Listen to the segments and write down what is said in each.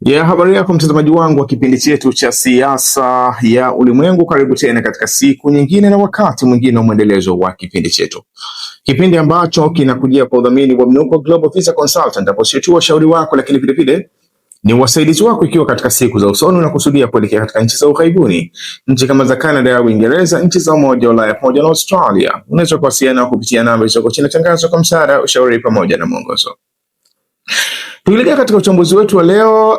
Habari yako mtazamaji wangu wa kipindi chetu cha siasa ya ulimwengu. Karibu tena katika siku nyingine na wakati mwingine wa mwendelezo wa kipindi chetu, kipindi ambacho kinakujia kwa udhamini wa Mnuko Global Visa Consultant, ambapo sio tu washauri wako lakini vile vile ni wasaidizi wako ikiwa katika siku za usoni na kusudia kuelekea katika nchi za ughaibuni, nchi kama za Canada au Uingereza, nchi za Umoja wa Ulaya pamoja na Australia. Unaweza kuwasiliana kupitia namba zilizoko chini tangazo kwa msaada, ushauri pamoja na mwongozo. Tukielekea katika uchambuzi wetu wa leo,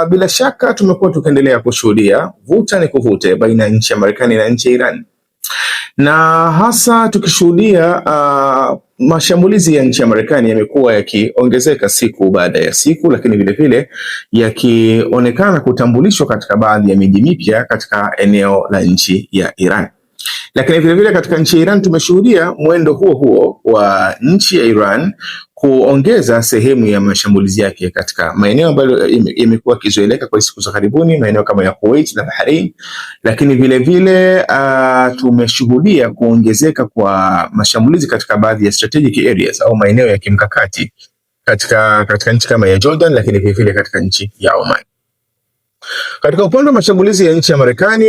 bila shaka tumekuwa tukiendelea kushuhudia vuta ni kuvute baina ya nchi ya Marekani na nchi ya Iran, na hasa tukishuhudia mashambulizi ya nchi ya Marekani yamekuwa yakiongezeka siku baada ya siku, lakini vile vile yakionekana kutambulishwa katika baadhi ya miji mipya katika eneo la nchi ya Iran. Lakini vile vile katika nchi ya Iran tumeshuhudia mwendo huo huo wa nchi ya Iran kuongeza sehemu ya mashambulizi yake katika maeneo ambayo yamekuwa kizoeleka kwa siku za karibuni, maeneo kama ya Kuwait na Bahrain. Lakini vile vile tumeshuhudia kuongezeka kwa mashambulizi katika baadhi ya strategic areas au maeneo ya kimkakati katika nchi kama ya Jordan, lakini vile vile katika nchi ya Oman. Katika upande wa mashambulizi ya nchi ya Marekani,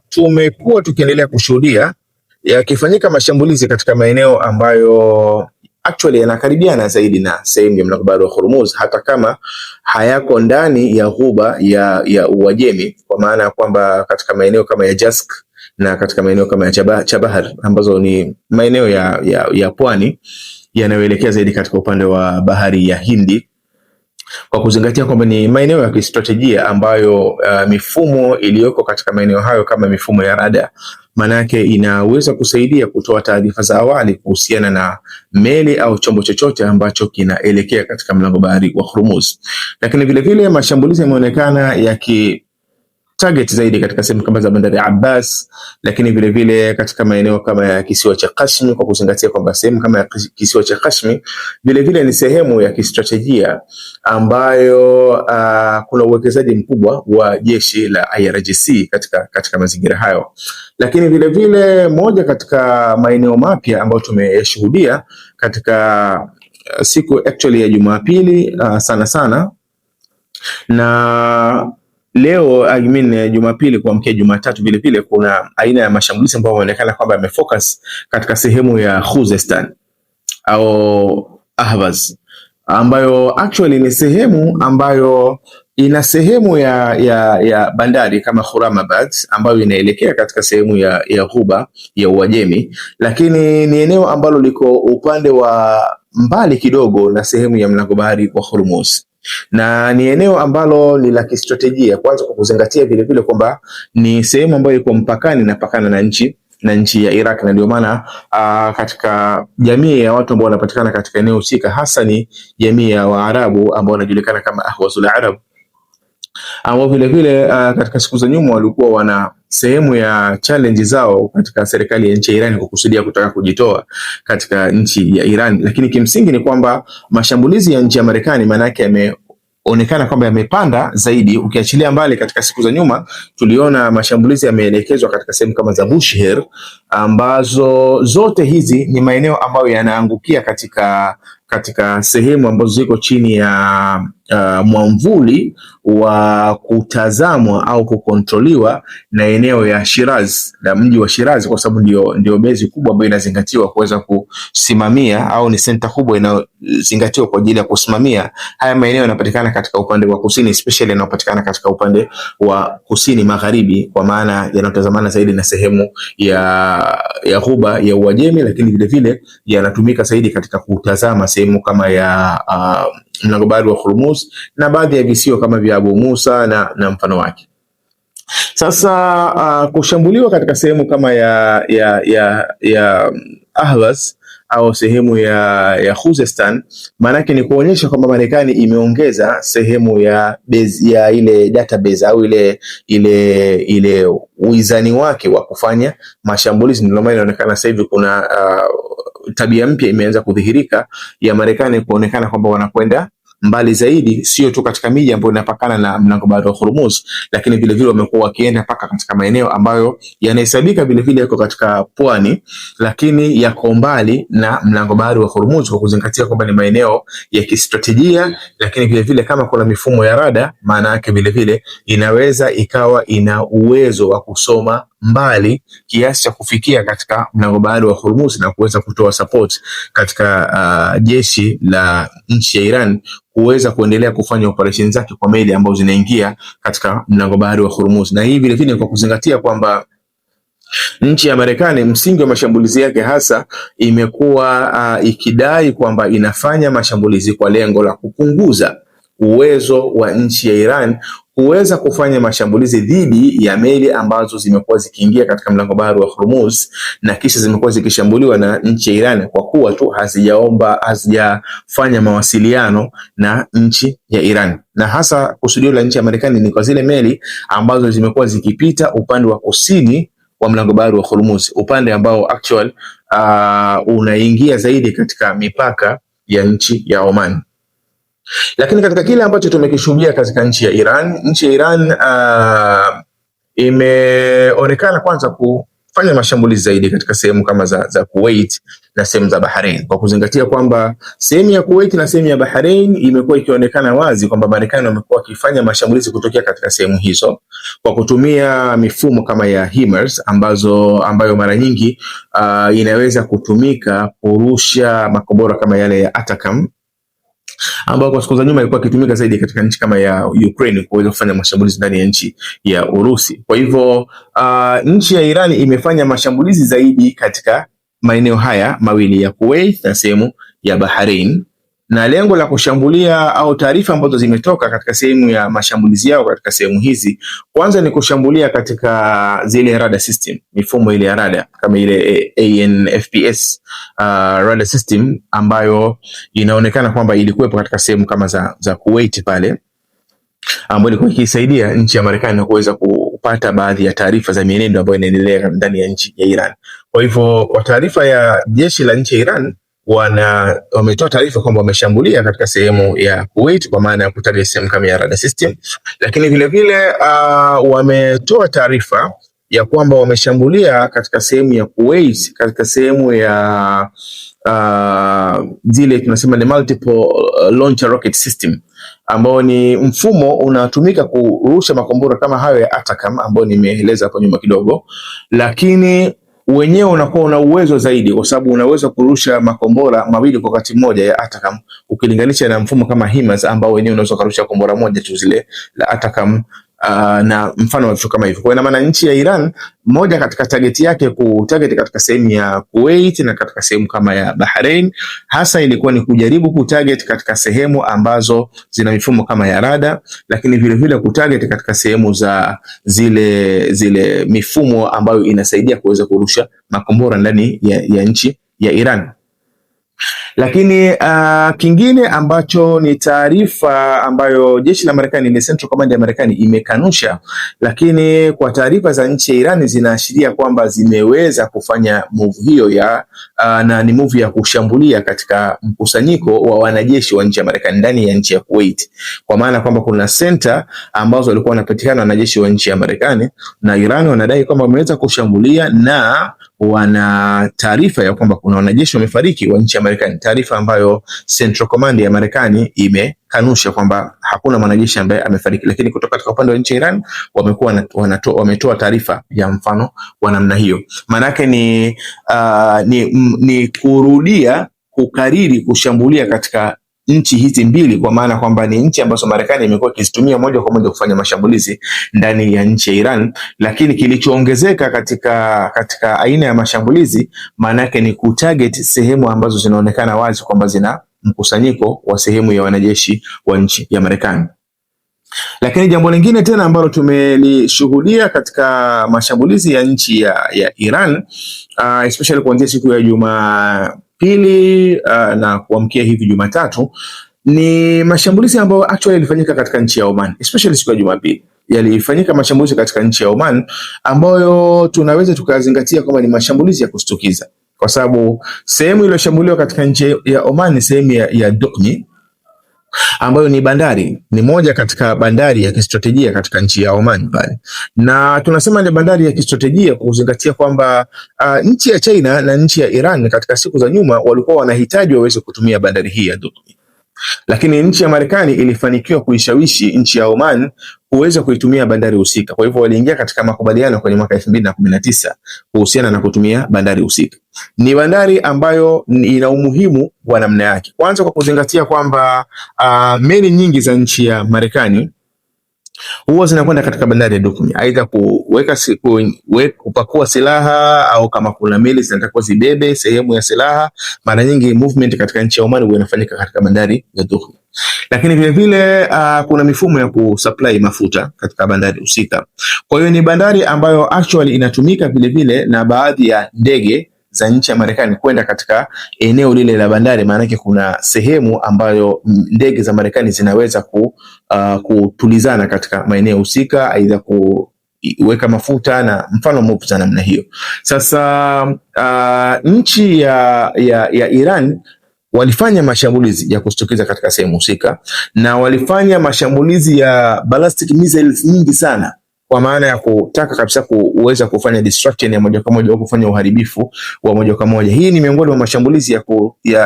tumekuwa tukiendelea kushuhudia yakifanyika mashambulizi katika maeneo ambayo actually yanakaribiana zaidi na sehemu ya mlango bahari wa Hormuz, hata kama hayako ndani ya ghuba ya Uajemi, kwa maana ya kwamba katika maeneo kama ya Jask na katika maeneo kama ya Chabahar ambazo ni maeneo ya pwani yanayoelekea zaidi katika upande wa bahari ya Hindi, kwa kuzingatia kwamba ni maeneo ya kistratejia ambayo mifumo iliyoko katika maeneo hayo kama mifumo ya rada, manake inaweza kusaidia kutoa taarifa za awali kuhusiana na meli au chombo chochote ambacho kinaelekea katika mlango bahari wa Hormuz. Lakini vile vile mashambulizi yameonekana target zaidi katika sehemu kama za bandari ya Abbas, lakini vile vile katika maeneo kama ya kisiwa cha Kashmi, kwa kuzingatia kwamba sehemu kama ya kisiwa cha Kashmi vile vile ni sehemu ya kistratejia ambayo kuna uwekezaji mkubwa wa jeshi la IRGC katika mazingira hayo. Lakini vile vile moja katika maeneo mapya ambayo tumeshuhudia katika siku actually ya Jumapili sana na leo Jumapili kuamkia Jumatatu vile vile kuna aina ya mashambulizi ambayo yanaonekana kwamba yamefocus katika sehemu ya Khuzestan au Ahvaz, ambayo actually ni sehemu ambayo ina sehemu ya bandari kama Khurramabad ambayo inaelekea katika sehemu ya ghuba ya Uajemi, lakini ni eneo ambalo liko upande wa mbali kidogo na sehemu ya mlango bahari wa Hormuz, na ni eneo ambalo ni la kistratejia, kwanza kwa kuzingatia vile vile kwamba ni sehemu ambayo iko mpakani na nchi ya Iraq, na ndio maana katika jamii ya watu ambao wanapatikana katika eneo husika, hasa ni jamii ya Waarabu ambao wanajulikana kama Ahwazul Arab, ambao vile vile katika siku za nyuma walikuwa wana sehemu ya challenge zao katika serikali ya nchi ya Iran kwa kusudia kutaka kujitoa katika nchi ya Iran. Lakini kimsingi ni kwamba mashambulizi ya nchi ya Marekani maana yake yameonekana kwamba yamepanda zaidi. Ukiachilia mbali katika siku za nyuma tuliona mashambulizi yameelekezwa katika sehemu kama za Bushehr, ambazo zote hizi ni maeneo ambayo yanaangukia katika sehemu ambazo ziko chini ya mwamvuli wa kutazamwa au kukontroliwa na eneo ya Shiraz, na mji wa Shiraz, kwa sababu ndio bezi kubwa ambayo inazingatiwa kuweza kusimamia au ni center kubwa inayozingatiwa kwa ajili ya kusimamia haya maeneo. Yanapatikana katika upande wa kusini, especially yanapatikana katika upande wa kusini magharibi, kwa maana yanatazamana zaidi na sehemu ya ghuba ya Uajemi, lakini vile vile yanatumika zaidi katika kutazama sehemu kama ya mlango bahari wa Hormuz na baadhi ya visiwa kama vya Abu Musa na mfano wake. Sasa kushambuliwa katika sehemu kama ya Ahvaz au sehemu ya Khuzestan maana yake ni kuonyesha kwamba Marekani imeongeza sehemu ya base ya ile database au ile uizani wake wa kufanya mashambulizi. Ndio maana inaonekana sasa hivi kuna tabia mpya imeanza kudhihirika ya Marekani kuonekana kwamba wanakwenda mbali zaidi, sio tu katika miji ambayo inapakana na mlango bahari wa Hormuz, lakini vile vile wamekuwa wakienda mpaka katika maeneo ambayo yanahesabika vile vile yako katika pwani, lakini yako mbali na mlango bahari wa Hormuz, kwa kuzingatia kwamba ni maeneo ya kistratejia. Lakini vile vile kama kuna mifumo ya rada, maana yake vile vile inaweza ikawa ina uwezo wa kusoma mbali kiasi cha kufikia katika mlango bahari wa Hormuz na kuweza kutoa support katika jeshi la nchi ya Iran kuweza kuendelea kufanya operation zake kwa meli ambazo zinaingia katika mlango bahari wa Hormuz. Na hii vile vile kwa kuzingatia kwamba nchi ya Marekani msingi wa mashambulizi yake hasa imekuwa ikidai kwamba inafanya mashambulizi kwa lengo la kupunguza uwezo wa nchi ya Iran kuweza kufanya mashambulizi dhidi ya meli ambazo zimekuwa zikiingia katika mlango bahari wa Hormuz na kisha zimekuwa zikishambuliwa na nchi ya Iran kwa kuwa tu hazijafanya mawasiliano na nchi ya Iran. Na hasa kusudio la nchi ya Marekani ni kwa zile meli ambazo zimekuwa zikipita upande wa kusini wa mlango bahari wa Hormuz, upande ambao actual unaingia zaidi katika mipaka ya nchi ya Oman. Lakini katika kile ambacho tumekishuhudia katika nchi ya Iran imeonekana kwanza kufanya mashambulizi zaidi katika sehemu kama za Kuwait na sehemu za Bahrain, kwa kuzingatia kwamba sehemu ya Kuwait na sehemu ya Bahrain imekuwa ikionekana wazi kwamba Marekani wamekuwa wakifanya mashambulizi kutokea katika sehemu hizo kwa kutumia mifumo kama ya HIMARS ambayo mara nyingi inaweza kutumika kurusha makombora kama yale ya ATACMS ambao kwa siku za nyuma ilikuwa ikitumika zaidi katika nchi kama ya Ukraine kuweza kufanya mashambulizi ndani ya nchi ya Urusi. Kwa hivyo nchi ya Iran imefanya mashambulizi zaidi katika maeneo haya mawili ya Kuwait na sehemu ya Bahrain, na lengo la kushambulia au taarifa ambazo zimetoka katika sehemu ya mashambulizi yao katika sehemu hizi, kwanza ni kushambulia katika zile radar system, mifumo ile ya radar kama ile ANFPS radar system ambayo inaonekana kwamba ilikuwepo katika sehemu kama za Kuwait pale, ambayo ilikuwa ikisaidia nchi ya Marekani kuweza kupata baadhi ya taarifa za mienendo ambayo inaendelea ndani ya nchi ya Iran. Kwa hivyo kwa taarifa ya jeshi la nchi ya Iran wametoa taarifa kwamba wameshambulia katika sehemu ya Kuwait kwa maana ya kutaja sehemu kama ya radar system, lakini vile vile wametoa taarifa ya kwamba wameshambulia katika sehemu ya Kuwait katika sehemu ya zile tunasema ni multiple launcher rocket system, ambao ni mfumo unatumika kurusha makombora kama hayo ya ATACMS ambao nimeeleza hapo nyuma kidogo, lakini wenyewe unakuwa una uwezo zaidi kwa sababu unaweza kurusha makombora mawili kwa wakati mmoja ya ATACMS ukilinganisha na mfumo kama HIMARS ambao wenyewe unaweza kurusha kombora moja tu zile la ATACMS na mfano wa vitu kama hivyo. Kwa ina maana nchi ya Iran moja katika target yake kutarget katika sehemu ya Kuwait na katika sehemu kama ya Bahrain hasa ilikuwa ni kujaribu kutarget katika sehemu ambazo zina mifumo kama ya rada, lakini vile vile kutarget katika sehemu za zile mifumo ambayo inasaidia kuweza kurusha makombora ndani ya nchi ya Iran. Lakini kingine ambacho ni taarifa ambayo jeshi la Marekani, ile Central Command ya Marekani imekanusha, lakini kwa taarifa za nchi ya Iran zinaashiria kwamba zimeweza kufanya move hiyo na ni move ya kushambulia katika mkusanyiko wa wanajeshi wa nchi ya Marekani ndani ya nchi ya Kuwait, kwa maana kwamba kuna center ambazo walikuwa wanapatikana wanajeshi wa nchi ya Marekani na Iran wanadai kwamba wameweza kushambulia na wana taarifa ya kwamba kuna wanajeshi wamefariki wa nchi ya Marekani, taarifa ambayo Central Command ya Marekani imekanusha kwamba hakuna mwanajeshi ambaye amefariki, lakini kutoka katika upande wa nchi ya Iran wametoa taarifa ya mfano wa namna hiyo. Maana yake ni kukariri kushambulia katika nchi hizi mbili, kwa maana kwamba ni nchi ambazo Marekani imekuwa ikizitumia moja kwa moja kufanya mashambulizi ndani ya nchi ya Iran, lakini kilichoongezeka katika aina ya mashambulizi maana yake ni kutarget sehemu ambazo zinaonekana wazi kwamba zina mkusanyiko wa sehemu ya wanajeshi wa nchi ya Marekani. Lakini jambo lingine tena ambalo tumelishuhudia katika mashambulizi ya nchi ya Iran especially kuanzia siku ya Jumapili na kuamkia hivi Jumatatu ni mashambulizi ambayo actually yalifanyika katika nchi ya Oman, especially siku ya Jumapili yalifanyika mashambulizi katika nchi ya Oman ambayo tunaweza tukazingatia kwamba ni mashambulizi ya kushtukiza, kwa sababu sehemu iliyoshambuliwa katika nchi ya Oman ni sehemu ya Duqni ambayo ni bandari, ni moja katika bandari ya kistratejia katika nchi ya Oman pale. Na tunasema ni bandari ya kistratejia kwa kuzingatia kwamba nchi ya China na nchi ya Iran katika siku za nyuma walikuwa wanahitaji waweze kutumia bandari hii ya Duqm, lakini nchi ya Marekani ilifanikiwa kuishawishi nchi ya Oman kuweza kuitumia bandari husika. Kwa hivyo waliingia katika makubaliano kwenye mwaka 2019 kuhusiana na kutumia bandari husika. Ni bandari ambayo ina umuhimu wa namna yake. Kwanza kwa kuzingatia kwamba meli nyingi za nchi ya Marekani huwa zinakwenda katika bandari ya Duqm, aidha kupakua silaha au kama kuna meli zinatakiwa zibebe sehemu ya silaha. Mara nyingi movement katika nchi ya Oman huwa inafanyika katika bandari ya Duqm. Lakini vile vile kuna mifumo ya kusupply mafuta katika bandari husika. Kwa hiyo ni bandari ambayo actually inatumika vile vile na baadhi ya ndege za nchi ya Marekani kwenda katika eneo lile la bandari, maana kuna sehemu ambayo ndege za Marekani zinaweza kutulizana katika maeneo husika, aidha kuweka mafuta na mfano mmoja za namna hiyo. Sasa nchi ya Iran walifanya mashambulizi ya kushtukiza katika sehemu husika, na walifanya mashambulizi ya ballistic missiles nyingi sana, kwa maana ya kutaka kabisa kuweza kufanya destruction ya moja kwa moja au kufanya uharibifu wa moja kwa moja. Hii ni miongoni mwa mashambulizi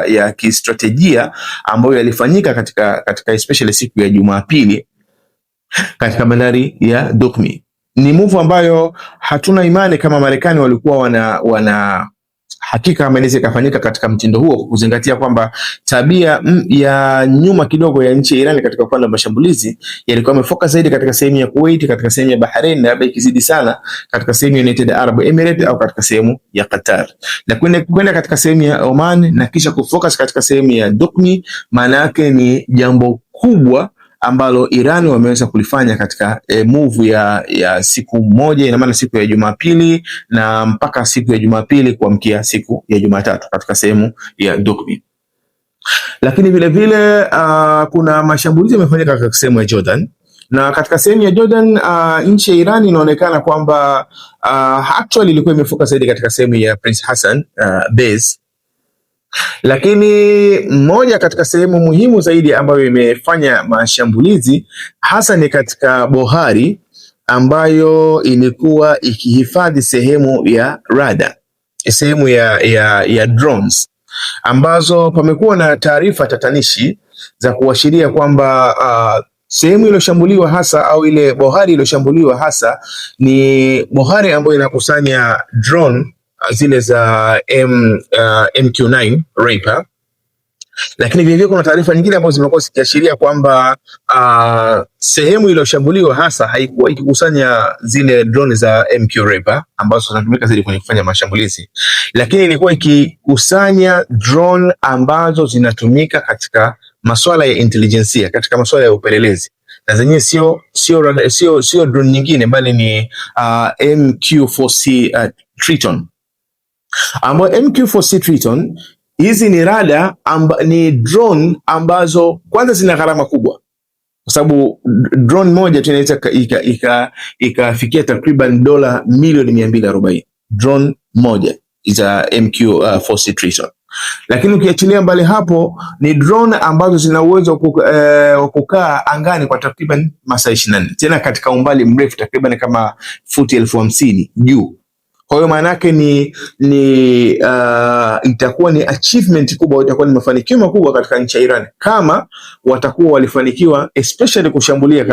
ya kistrategia ambayo yalifanyika katika especially siku ya Jumapili katika bandari ya Duqm. Ni move ambayo hatuna imani kama Marekani walikuwa wana hakika inaweza kufanyika katika mtindo huo, kuzingatia kwamba tabia ya nyuma kidogo ya nchi ya Iran katika upande wa mashambulizi yalikuwa yamefocus zaidi katika sehemu ya Kuwait, katika sehemu ya Bahrain, na ikizidi sana katika sehemu ya United Arab Emirates au katika sehemu ya Qatar, na kwenda katika sehemu ya Oman na kisha kufocus katika sehemu ya Duqm. Maana yake ni jambo kubwa ambalo Iran wameweza kulifanya katika move ya siku moja, ina maana siku ya Jumapili na mpaka siku ya Jumapili kuamkia siku ya Jumatatu katika sehemu ya Duqm. Lakini vile vile kuna mashambulizi yamefanyika katika sehemu ya Jordan, na katika sehemu ya Jordan nchi ya Iran inaonekana kwamba actually ilikuwa imefoka zaidi katika sehemu ya Prince Hassan base. Lakini moja katika sehemu muhimu zaidi ambayo imefanya mashambulizi hasa ni katika bohari ambayo ilikuwa ikihifadhi sehemu ya radar, sehemu ya drones, ambazo pamekuwa na taarifa tatanishi za kuashiria kwamba sehemu iliyoshambuliwa hasa au ile bohari iliyoshambuliwa hasa ni bohari ambayo inakusanya drone zile za MQ9 Reaper. Lakini vile vile kuna taarifa nyingine ambazo zimekuwa zikiashiria kwamba sehemu iliyoshambuliwa hasa haikuwa ikikusanya zile drone za MQ Reaper ambazo zinatumika zaidi kwenye kufanya mashambulizi, lakini ilikuwa ikikusanya drone ambazo zinatumika katika masuala ya intelijensia, katika masuala ya upelelezi, na zenyewe sio drone nyingine bali ni MQ4C Triton, ambayo MQ4C Triton hizi ni rada ni drone ambazo kwanza zina gharama kubwa, kwa sababu drone moja tunaweza ikafikia takriban dola milioni 240 drone moja za MQ4C Triton. Lakini ukiachilia mbali hapo, ni drone ambazo zina uwezo wa kukaa angani kwa takriban masaa 24, tena katika umbali mrefu takriban kama futi 50,000 juu. Kwa hiyo maana yake itakuwa ni achievement kubwa, itakuwa ni mafanikio makubwa katika nchi ya Iran kama watakuwa walifanikiwa especially kushambulia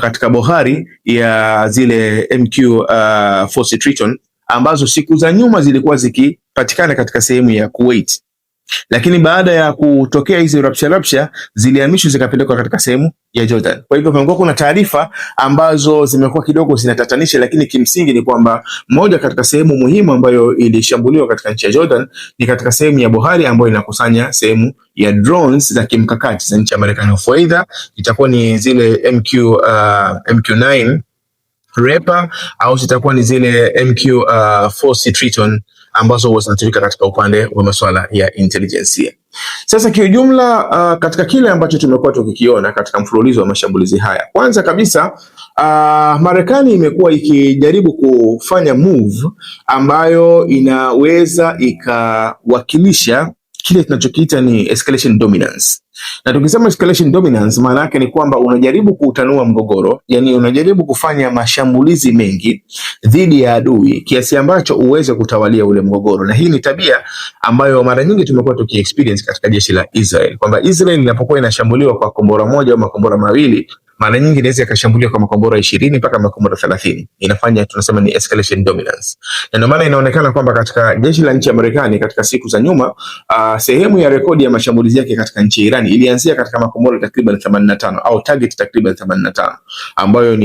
katika bohari ya zile MQ4C Triton ambazo siku za nyuma zilikuwa zikipatikana katika sehemu ya Kuwait, lakini baada ya kutokea hizi rapsha zilihamishwa zikapelekwa katika sehemu ya Jordan. Kwa hivyo kumekuwa kuna taarifa ambazo zimekuwa kidogo zinatatanisha, lakini kimsingi ni kwamba moja katika sehemu muhimu ambayo ilishambuliwa katika nchi ya Jordan ni katika sehemu ya bohari ambayo inakusanya sehemu ya drones za kimkakati za nchi ya Marekani. Faida itakuwa ni zile MQ9 Reaper au zitakuwa ni zile MQ4C Triton ambazo zinatumika katika upande wa masuala ya intelligence. Sasa kiujumla, katika kile ambacho tumekuwa tukikiona katika mfululizo wa mashambulizi haya, kwanza kabisa Marekani imekuwa ikijaribu kufanya move ambayo inaweza ikawakilisha kile tunachokiita ni escalation dominance. Na tukisema escalation dominance, maana yake ni kwamba unajaribu kuutanua mgogoro, yani unajaribu kufanya mashambulizi mengi dhidi ya adui kiasi ambacho uweze kutawalia ule mgogoro. Na hii ni tabia ambayo mara nyingi tumekuwa tukiexperience katika jeshi la Israel, kwamba Israel inapokuwa inashambuliwa kwa kombora moja au makombora mawili, mara nyingi inaweza ikashambulia kwa makombora 20 mpaka makombora 30. Inafanya tunasema ni escalation dominance. Na ndio maana inaonekana kwamba katika jeshi la nchi ya Marekani katika siku za nyuma, sehemu ya rekodi ya mashambulizi yake katika nchi ya Iran ilianzia katika makombora takriban 85 au target takriban 85, ambayo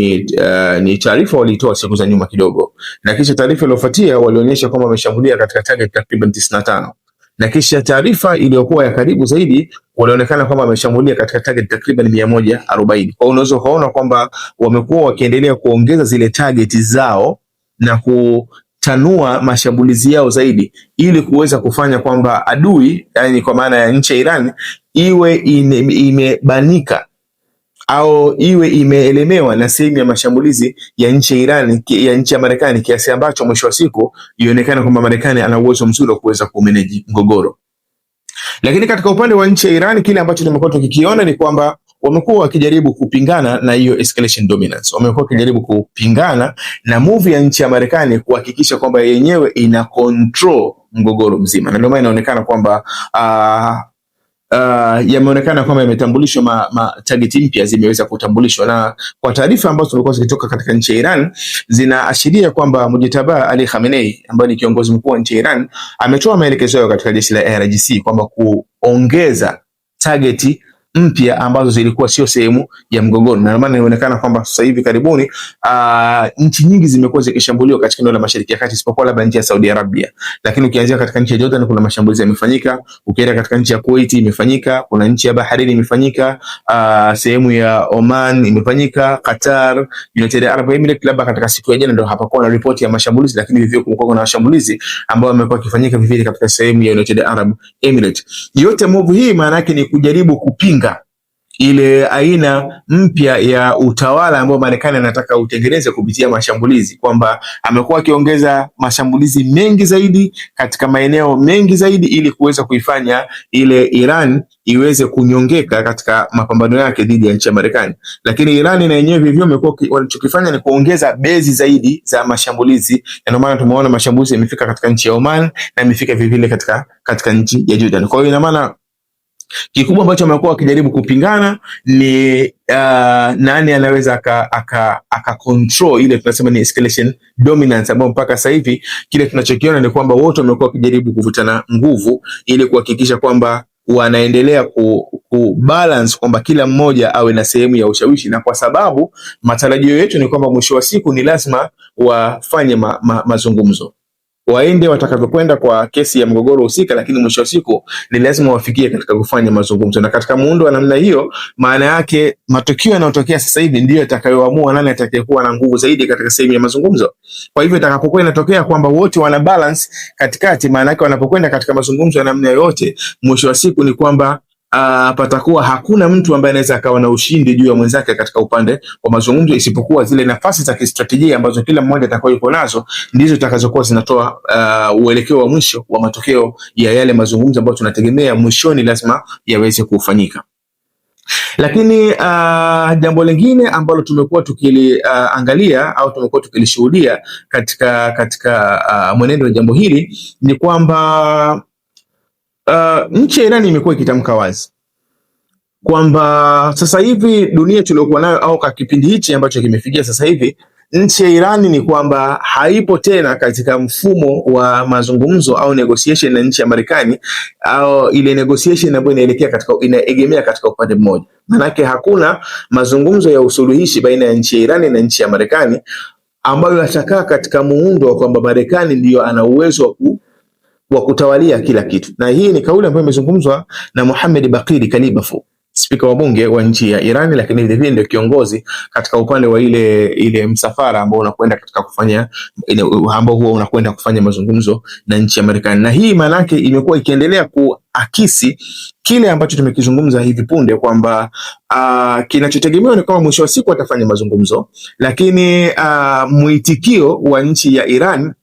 ni taarifa walitoa siku za nyuma kidogo, na kisha taarifa iliyofuatia walionyesha kwamba wameshambulia katika target takriban 95, na kisha taarifa iliyokuwa ya karibu zaidi walionekana kwamba wameshambulia katika target takriban 140. Kwa unaweza kuona kwamba wamekuwa wakiendelea kuongeza zile target zao na kutanua mashambulizi yao zaidi, ili kuweza kufanya kwamba adui, yani kwa maana ya nchi ya Iran, iwe imebanika au iwe imeelemewa na sehemu ya mashambulizi ya nchi ya Iran, ya nchi ya Marekani, kiasi ambacho mwisho wa siku ionekana kwamba Marekani ana uwezo mzuri wa kuweza kumanage mgogoro. Lakini katika upande wa nchi ya Iran, kile ambacho tumekuwa tukikiona ni kwamba wamekuwa wakijaribu kupingana na hiyo escalation dominance. Wamekuwa wakijaribu kupingana na move ya nchi ya Marekani kuhakikisha kwamba yenyewe ina control mgogoro mzima, na ndio maana inaonekana kwamba yameonekana kwamba yametambulishwa target mpya zimeweza kutambulishwa, na kwa taarifa ambazo zilikuwa zikitoka katika nchi ya Iran zinaashiria kwamba Mujtaba Ali Khamenei ambaye ni kiongozi mkuu wa nchi ya Iran ametoa maelekezo katika jeshi la IRGC kwamba kuongeza target mpya ambazo zilikuwa sio sehemu ya mgogoro. Na maana inaonekana kwamba sasa hivi karibuni nchi nyingi zimekuwa zikishambuliwa katika eneo la Mashariki ya Kati isipokuwa labda nchi ya Saudi Arabia. Lakini ukianzia katika nchi ya Jordan kuna mashambulizi yamefanyika, ukienda katika nchi ya Kuwait imefanyika, kuna nchi ya Bahrain imefanyika, sehemu ya Oman imefanyika, Qatar, United Arab Emirates. Labda katika siku ya jana ndio hapakuwa na ripoti ya mashambulizi, lakini vivyo kulikuwa na mashambulizi ambayo yamekuwa yakifanyika vivyo katika sehemu ya United Arab Emirates. Yote move hii maana yake ni kujaribu kupinga ile aina mpya ya utawala ambao Marekani anataka utengeneze kupitia mashambulizi, kwamba amekuwa akiongeza mashambulizi mengi zaidi katika maeneo mengi zaidi ili kuweza kuifanya ile Iran iweze kunyongeka katika mapambano yake dhidi ya nchi ya Marekani. Lakini Iran na yenyewe vivyo imekuwa wanachokifanya ni kuongeza bezi zaidi za mashambulizi, na ndio maana tumeona mashambulizi yamefika katika nchi ya Oman na yamefika vivile katika nchi ya Jordan. Kwa hiyo ina maana kikubwa ambacho wamekuwa wakijaribu kupingana ni nani anaweza aka control ile tunasema ni escalation dominance, ambapo mpaka sasa hivi kile tunachokiona ni kwamba wote wamekuwa wakijaribu kuvutana nguvu ili kuhakikisha kwamba wanaendelea ku balance kwamba kila mmoja awe na sehemu ya ushawishi, na kwa sababu matarajio yetu ni kwamba mwisho wa siku ni lazima wafanye mazungumzo, waende watakavyokwenda kwa kesi ya mgogoro husika, lakini mwisho wa siku ni lazima wafikie katika kufanya mazungumzo. Na katika muundo wa namna hiyo, maana yake matukio yanayotokea sasa hivi ndio yatakayoamua nani atakayekuwa na nguvu zaidi katika sehemu ya mazungumzo. Kwa hivyo itakapokuwa inatokea kwamba wote wana balance katikati, maana yake wanapokwenda katika mazungumzo ya namna yoyote, mwisho wa siku ni kwamba patakuwa hakuna mtu ambaye anaweza akawa na ushindi juu ya mwenzake katika upande wa mazungumzo, isipokuwa zile nafasi za kistratejia ambazo kila mmoja atakuwa yuko nazo ndizo zitakazokuwa zinatoa uelekeo wa mwisho wa matokeo ya yale mazungumzo ambayo tunategemea mwishoni lazima yaweze kufanyika. Lakini jambo lingine ambalo tumekuwa tukiliangalia au tumekuwa tukilishuhudia katika mwenendo wa jambo hili ni kwamba nchi ya Iran imekuwa ikitamka wazi kwamba sasa hivi dunia tuliokuwa nayo au kwa kipindi hichi ambacho kimefikia sasa hivi, nchi ya Iran ni kwamba haipo tena katika mfumo wa mazungumzo au negotiation na nchi ya Marekani, au ile negotiation ambayo inaegemea katika upande mmoja. Manake hakuna mazungumzo ya usuluhishi baina ya nchi ya Iran na nchi ya Marekani ambayo yatakaa katika muundo wa kwamba Marekani ndiyo ana uwezo wa kutawalia kila kitu. Na hii ni kauli ambayo imezungumzwa na Mohammad Baqir Kalibafu, spika wa bunge wa nchi ya Iran, lakini vile vile ndio kiongozi katika upande wa ile msafara ambao unakwenda katika kufanya ambao huwa unakwenda kufanya mazungumzo na nchi ya Marekani. Na hii maana yake imekuwa ikiendelea kuakisi kile ambacho tumekizungumza hivi punde kwamba kinachotegemewa ni kama mwisho wa siku atafanya mazungumzo, lakini mwitikio wa nchi ya Iran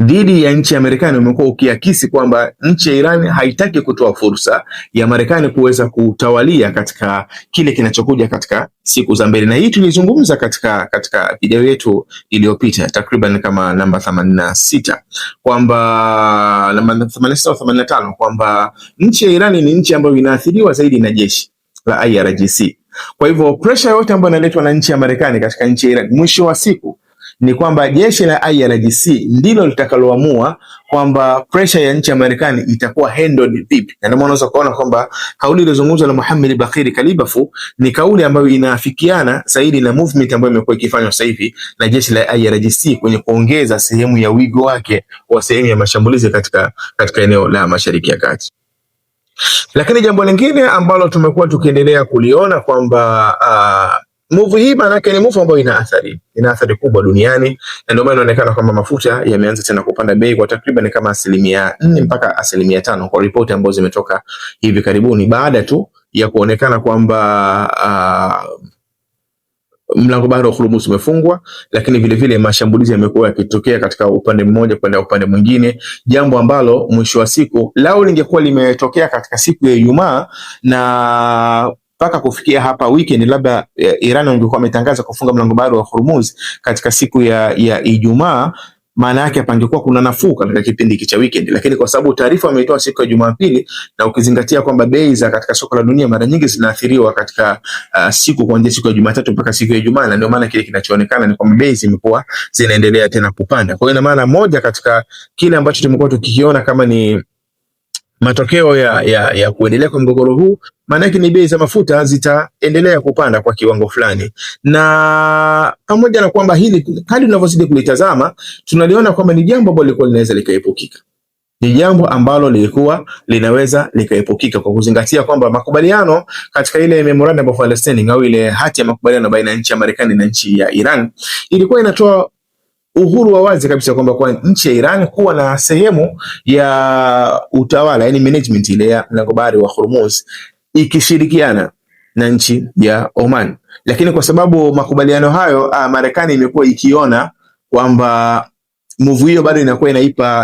dhidi ya nchi ya Marekani umekuwa ukiakisi kwamba nchi ya Iran haitaki kutoa fursa ya Marekani kuweza kutawalia katika kile kinachokuja katika siku za mbele, na hii tulizungumza katika video yetu iliyopita takriban kama namba 86 kwamba namba 86 au 85 kwamba nchi ya Iran ni nchi ambayo inaathiriwa zaidi na jeshi la IRGC. Kwa hivyo pressure yote ambayo inaletwa na nchi ya Marekani katika nchi ya Iran, mwisho wa siku ni kwamba jeshi la IRGC ndilo litakaloamua kwamba pressure ya nchi ya Marekani itakuwa handled vipi. Na ndio unaweza kuona kwamba kauli iliyozungumzwa na Mohammed Bagheri Kalibafu ni kauli ambayo inaafikiana zaidi na movement ambayo imekuwa ikifanywa sasa hivi na jeshi la IRGC kwenye kuongeza sehemu ya wigo wake wa sehemu ya mashambulizi katika eneo la Mashariki ya Kati. Lakini jambo lingine ambalo tumekuwa tukiendelea kuliona kwamba move hii maanake ni move ambayo ina athari kubwa duniani, na ndio maana inaonekana kwamba mafuta yameanza tena kupanda bei kwa takriban kama 4% mpaka 5% kwa ripoti ambazo zimetoka hivi karibuni, baada tu ya kuonekana kwamba mlango bahari wa Hormuz umefungwa, lakini vile vile mashambulizi yamekuwa yakitokea katika upande mmoja kwenda upande mwingine, jambo ambalo mwisho wa siku lao lingekuwa limetokea katika siku ya Ijumaa na mpaka kufikia hapa weekend, labda Iran ingekuwa imetangaza kufunga mlango bahari wa Hormuz katika siku ya Ijumaa, maana yake pangekuwa kuna nafuu katika kipindi cha weekend. Lakini kwa sababu taarifa wameitoa siku ya Jumapili, na ukizingatia kwamba bei za katika soko la dunia mara nyingi zinaathiriwa katika siku kuanzia siku ya Jumatatu mpaka siku ya Ijumaa, na ndio maana kile kinachoonekana ni kwamba bei zimekuwa zinaendelea tena kupanda. Kwa hiyo ina maana moja katika kile ambacho tumekuwa tukikiona kama ni matokeo ya kuendelea kwa mgogoro huu, maana yake ni bei za mafuta zitaendelea kupanda kwa kiwango fulani, na pamoja na kwamba hili kadri tunavyozidi kulitazama tunaliona kwamba ni jambo ambalo lilikuwa linaweza likaepukika, ni jambo ambalo lilikuwa linaweza likaepukika kwa kuzingatia kwamba makubaliano katika ile memorandum of understanding au ile hati ya makubaliano baina ya nchi ya Marekani na nchi ya Iran ilikuwa inatoa uhuru wa wazi kabisa kwamba kwa nchi ya Iran kuwa na sehemu ya utawala, yani management ile ya mlango bahari wa Hormuz ikishirikiana na nchi ya Oman. Lakini kwa sababu makubaliano hayo Marekani imekuwa ikiona kwamba move hiyo bado inakuwa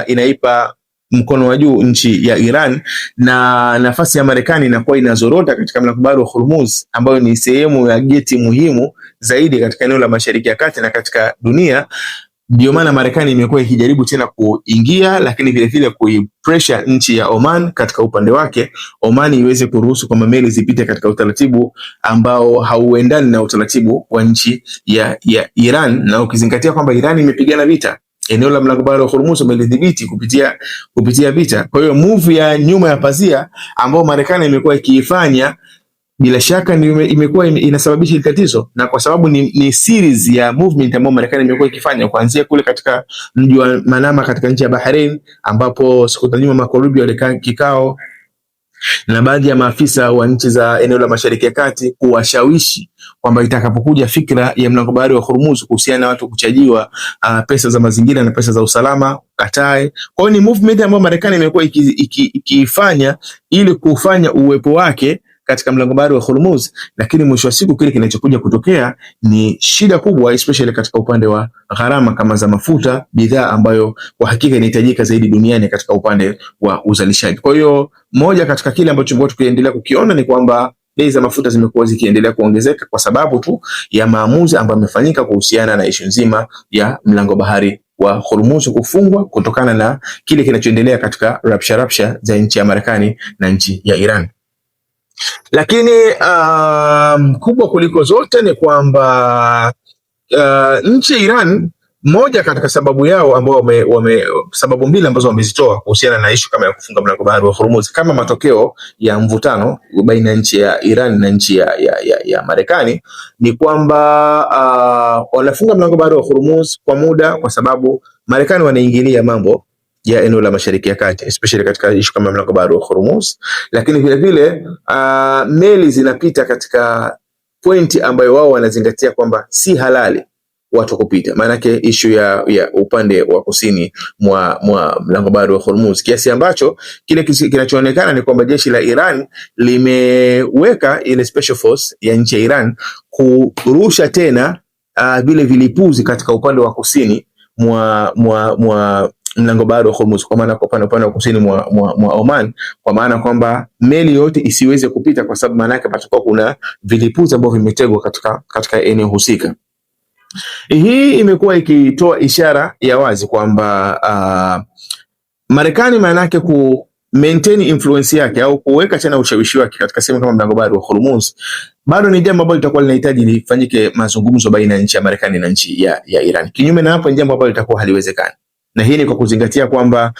inaipa mkono wa juu nchi ya Iran, na nafasi ya Marekani inakuwa inazorota katika mlango bahari wa Hormuz, ambayo ni sehemu ya geti muhimu zaidi katika eneo la Mashariki ya Kati na katika dunia. Ndio maana Marekani imekuwa ikijaribu tena kuingia, lakini vile vile kuipressure nchi ya Oman katika upande wake, Oman iweze kuruhusu kwamba meli zipite katika utaratibu ambao hauendani na utaratibu wa nchi ya Iran, na ukizingatia kwamba Iran imepigana vita eneo la mlango bahari wa Hormuz, umelidhibiti kupitia vita. Kwa hiyo move ya nyuma ya pazia ambao Marekani imekuwa ikiifanya bila shaka imekuwa inasababisha tatizo, na kwa sababu ni series ya movement ambayo Marekani imekuwa ikifanya kuanzia kule katika mji wa Manama katika nchi ya Bahrain, ambapo siku za nyuma Marco Rubio alikaa kikao na baadhi ya maafisa wa nchi za eneo la Mashariki ya Kati kuwashawishi kwamba itakapokuja fikra ya mlango bahari wa Hormuz kuhusiana na watu kuchajiwa pesa za mazingira na pesa za usalama katae. Kwa hiyo ni movement ambayo Marekani imekuwa ikifanya ili kufanya uwepo wake katika mlango bahari wa Hormuz, lakini mwisho wa siku kile kinachokuja kutokea ni shida kubwa, especially katika upande wa gharama kama za mafuta, bidhaa ambayo kwa hakika inahitajika zaidi duniani katika upande wa uzalishaji. Kwa hiyo moja katika kile ambacho tumekuwa tukiendelea kukiona ni kwamba bei za mafuta zimekuwa zikiendelea kuongezeka kwa sababu tu ya maamuzi ambayo yamefanyika kuhusiana na issue nzima ya mlango bahari wa Hormuz kufungwa kutokana na kile kinachoendelea katika rapsha za nchi ya Marekani na nchi ya Iran. Lakini kubwa kuliko zote ni kwamba nchi ya Iran, moja katika sababu yao ambao sababu mbili ambazo wamezitoa kuhusiana na issue kama ya kufunga mlango bahari wa Hormuz kama matokeo ya mvutano baina ya nchi ya Iran na nchi ya Marekani ni kwamba wanafunga mlango bahari wa Hormuz kwa muda kwa sababu Marekani wanaingilia mambo ya eneo la Mashariki ya Kati, especially katika issue kama mlango bahari wa Hormuz, lakini vile vile meli zinapita katika pointi ambayo wao wanazingatia kwamba si halali watu kupita. Maana yake issue ya upande wa kusini mwa mlango bahari wa Hormuz, kiasi ambacho kile kinachoonekana ni kwamba jeshi la Iran limeweka ile special force ya nchi ya Iran kurusha tena vile vilipuzi katika upande wa kusini mwa mlango bahari wa Hormuz, kwa maana kwa upande wa kusini mwa Oman, kwa maana kwamba meli yote isiweze kupita, kwa sababu maana yake patakuwa kuna vilipuzi ambavyo vimetegwa katika eneo husika. Hii imekuwa ikitoa ishara ya wazi kwamba Marekani maana yake ku maintain influence yake au kuweka tena ushawishi wake katika sehemu kama mlango bahari wa Hormuz, bado ni jambo ambalo litakuwa linahitaji lifanyike mazungumzo baina ya nchi ya Marekani na nchi ya Iran. Kinyume na hapo, ni jambo ambalo litakuwa haliwezekani, na hii ni kwa kuzingatia kwamba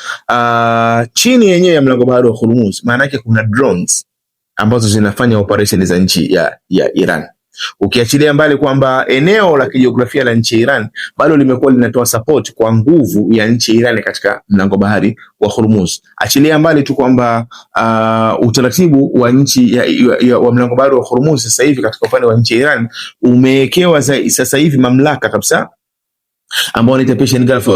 chini yenyewe ya mlango bahari wa Hormuz maana yake kuna drones ambazo zinafanya operation za nchi ya Iran. Ukiachilia mbali kwamba eneo la kijiografia la nchi ya Iran bado limekuwa linatoa support kwa nguvu ya nchi ya Iran katika mlango bahari wa Hormuz. Achilia mbali tu kwamba utaratibu wa nchi wa mlango bahari wa Hormuz sasa hivi katika upande wa nchi ya Iran umewekewa sasa hivi mamlaka kabisa ambao ni Persian Gulf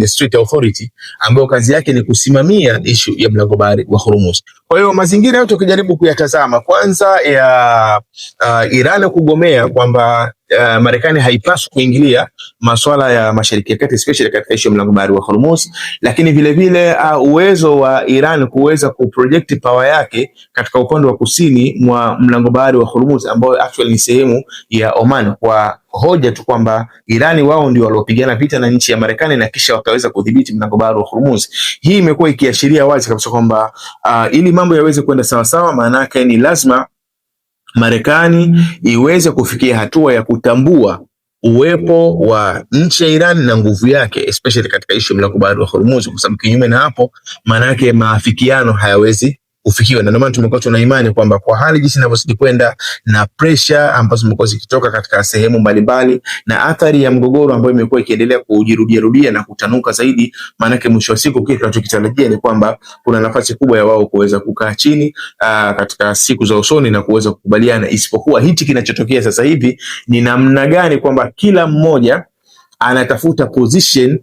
Strait Authority, ambayo kazi yake ni kusimamia issue ya mlango bahari wa Hormuz. Kwa hiyo mazingira yote ukijaribu kuyatazama, kwanza ya Iran kugomea kwamba Marekani haipaswi kuingilia masuala ya Mashariki ya Kati, especially katika issue ya mlango bahari wa Hormuz, lakini vile vile uwezo wa Iran kuweza kuproject power yake katika upande wa kusini mwa mlango bahari wa Hormuz, ambao actually ni sehemu ya Oman, kwa hoja tu kwamba Irani wao ndio waliopigana vita na nchi ya Marekani na kisha wakaweza kudhibiti mlango bahari wa Hormuz. Hii imekuwa ikiashiria wazi kabisa kwamba ili mambo yaweze kwenda sawa sawa, maana yake ni lazima Marekani iweze kufikia hatua ya kutambua uwepo wa nchi ya Iran na nguvu yake, especially katika issue mlango bahari wa Hormuz, kwa sababu kinyume na hapo maana yake maafikiano hayawezi kufikiwa. Na ndio maana tumekuwa tuna imani kwamba kwa hali jinsi inavyozidi kwenda na pressure ambazo zimekuwa zikitoka katika sehemu mbalimbali na athari ya mgogoro ambayo imekuwa ikiendelea kujirudia na kutanuka zaidi, maana yake mwisho wa siku kile tunachokitarajia ni kwamba kuna nafasi kubwa ya wao kuweza kukaa chini katika siku za usoni na kuweza kukubaliana, isipokuwa hichi kinachotokea sasa hivi ni namna gani kwamba kila mmoja anatafuta position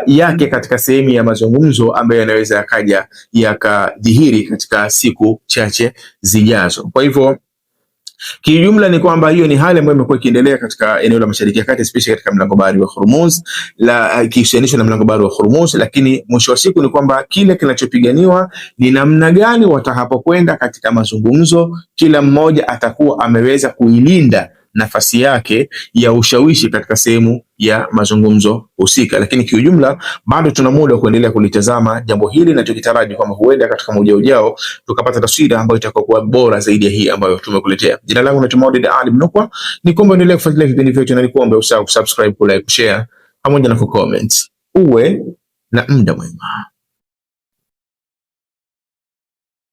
yake katika sehemu ya mazungumzo ambayo yanaweza yakaja yakadhihiri katika siku chache zijazo. Kwa hivyo kijumla ni kwamba hiyo ni hali ambayo imekuwa ikiendelea katika eneo la Mashariki ya Kati, especially katika mlango bahari wa Hormuz, kihusianishwa na mlango bahari wa Hormuz, lakini mwisho wa siku ni kwamba kile kinachopiganiwa ni namna gani watakapokwenda katika mazungumzo, kila mmoja atakuwa ameweza kuilinda nafasi yake ya ushawishi katika sehemu ya mazungumzo husika. Lakini kiujumla bado tuna muda kuendelea kulitazama jambo hili na tukitaraji kwamba huenda katika muda ujao tukapata taswira ambayo itakuwa bora zaidi ya hii ambayo tumekuletea. Jina langu ni Maulid Ali Mnukwa, nikombe endelea kufuatilia vipindi vyetu na nikuombe usahau kusubscribe, kulike, kushare pamoja na kucomment. Uwe na muda mwema.